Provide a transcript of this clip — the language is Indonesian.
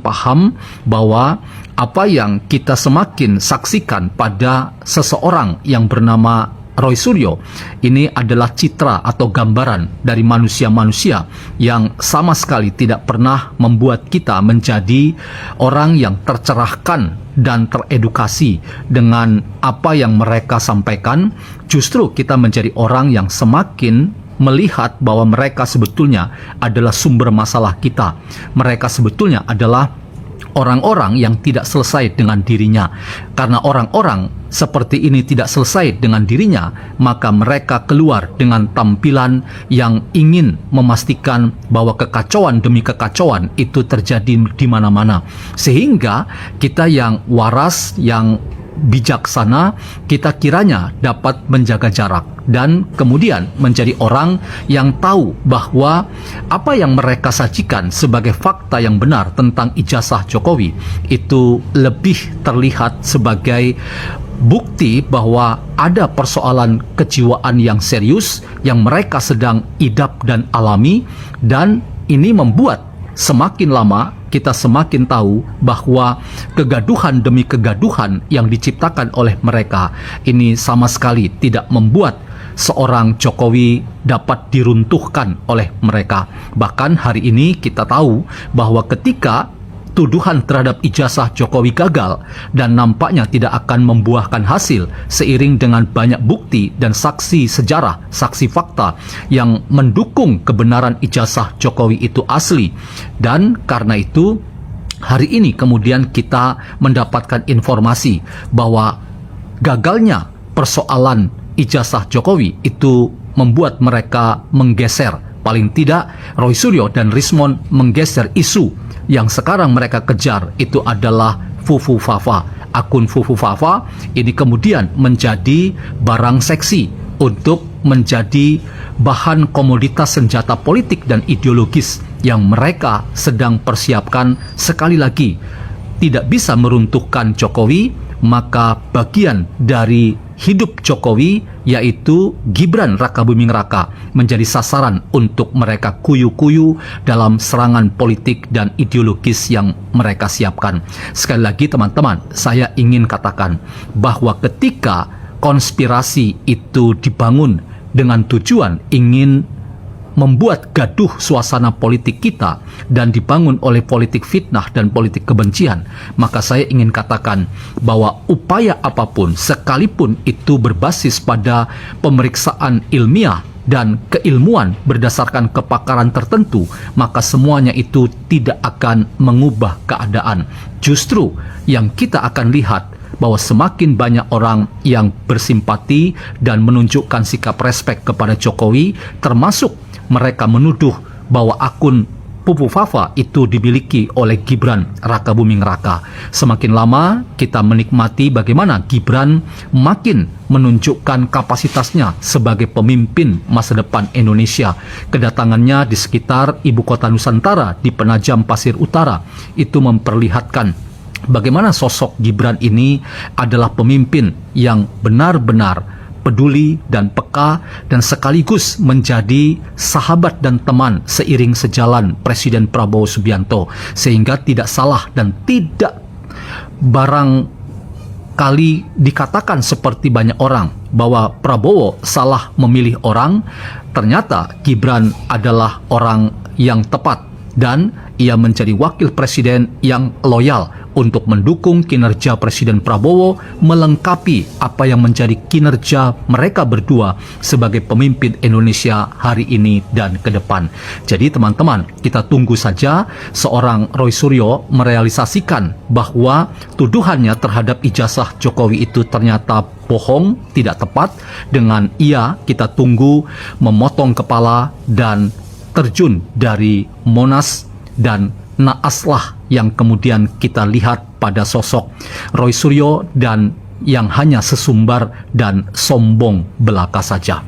paham bahwa apa yang kita semakin saksikan pada seseorang yang bernama Roy Suryo ini adalah citra atau gambaran dari manusia-manusia yang sama sekali tidak pernah membuat kita menjadi orang yang tercerahkan dan teredukasi dengan apa yang mereka sampaikan. Justru kita menjadi orang yang semakin melihat bahwa mereka sebetulnya adalah sumber masalah kita. Mereka sebetulnya adalah orang-orang yang tidak selesai dengan dirinya. Karena orang-orang seperti ini tidak selesai dengan dirinya, maka mereka keluar dengan tampilan yang ingin memastikan bahwa kekacauan demi kekacauan itu terjadi di mana-mana. Sehingga kita yang waras, yang bijaksana, kita kiranya dapat menjaga jarak dan kemudian menjadi orang yang tahu bahwa apa yang mereka sajikan sebagai fakta yang benar tentang ijazah Jokowi itu lebih terlihat sebagai bukti bahwa ada persoalan kejiwaan yang serius yang mereka sedang idap dan alami, dan ini membuat semakin lama kita semakin tahu bahwa kegaduhan demi kegaduhan yang diciptakan oleh mereka ini sama sekali tidak membuat seorang Jokowi dapat diruntuhkan oleh mereka. Bahkan hari ini kita tahu bahwa ketika tuduhan terhadap ijazah Jokowi gagal dan nampaknya tidak akan membuahkan hasil seiring dengan banyak bukti dan saksi sejarah, saksi fakta yang mendukung kebenaran ijazah Jokowi itu asli. Dan karena itu hari ini kemudian kita mendapatkan informasi bahwa gagalnya persoalan ijazah Jokowi itu membuat mereka menggeser, paling tidak Roy Suryo dan Rismond menggeser isu yang sekarang mereka kejar itu adalah Fufu Fafa. Akun Fufu Fafa ini kemudian menjadi barang seksi untuk menjadi bahan komoditas senjata politik dan ideologis yang mereka sedang persiapkan. Sekali lagi, tidak bisa meruntuhkan Jokowi, maka bagian dari hidup Jokowi yaitu Gibran Rakabuming Raka menjadi sasaran untuk mereka kuyu-kuyu dalam serangan politik dan ideologis yang mereka siapkan. Sekali lagi teman-teman, saya ingin katakan bahwa ketika konspirasi itu dibangun dengan tujuan ingin membuat gaduh suasana politik kita dan dibangun oleh politik fitnah dan politik kebencian, maka saya ingin katakan bahwa upaya apapun sekalipun itu berbasis pada pemeriksaan ilmiah dan keilmuan berdasarkan kepakaran tertentu, maka semuanya itu tidak akan mengubah keadaan. Justru yang kita akan lihat bahwa semakin banyak orang yang bersimpati dan menunjukkan sikap respek kepada Jokowi, termasuk mereka menuduh bahwa akun Fufu Fafa itu dimiliki oleh Gibran Rakabuming Raka. Semakin lama kita menikmati bagaimana Gibran makin menunjukkan kapasitasnya sebagai pemimpin masa depan Indonesia. Kedatangannya di sekitar ibu kota Nusantara di Penajam Pasir Utara itu memperlihatkan bagaimana sosok Gibran ini adalah pemimpin yang benar-benar peduli dan peka dan sekaligus menjadi sahabat dan teman seiring sejalan Presiden Prabowo Subianto, sehingga tidak salah dan tidak barangkali dikatakan seperti banyak orang bahwa Prabowo salah memilih orang. Ternyata Gibran adalah orang yang tepat dan ia menjadi wakil presiden yang loyal untuk mendukung kinerja Presiden Prabowo, melengkapi apa yang menjadi kinerja mereka berdua sebagai pemimpin Indonesia hari ini dan ke depan. Jadi teman-teman, kita tunggu saja seorang Roy Suryo merealisasikan bahwa tuduhannya terhadap ijazah Jokowi itu ternyata bohong, tidak tepat. Dengan ia kita tunggu memotong kepala dan terjun dari Monas, dan naaslah yang kemudian kita lihat pada sosok Roy Suryo dan yang hanya sesumbar dan sombong belaka saja.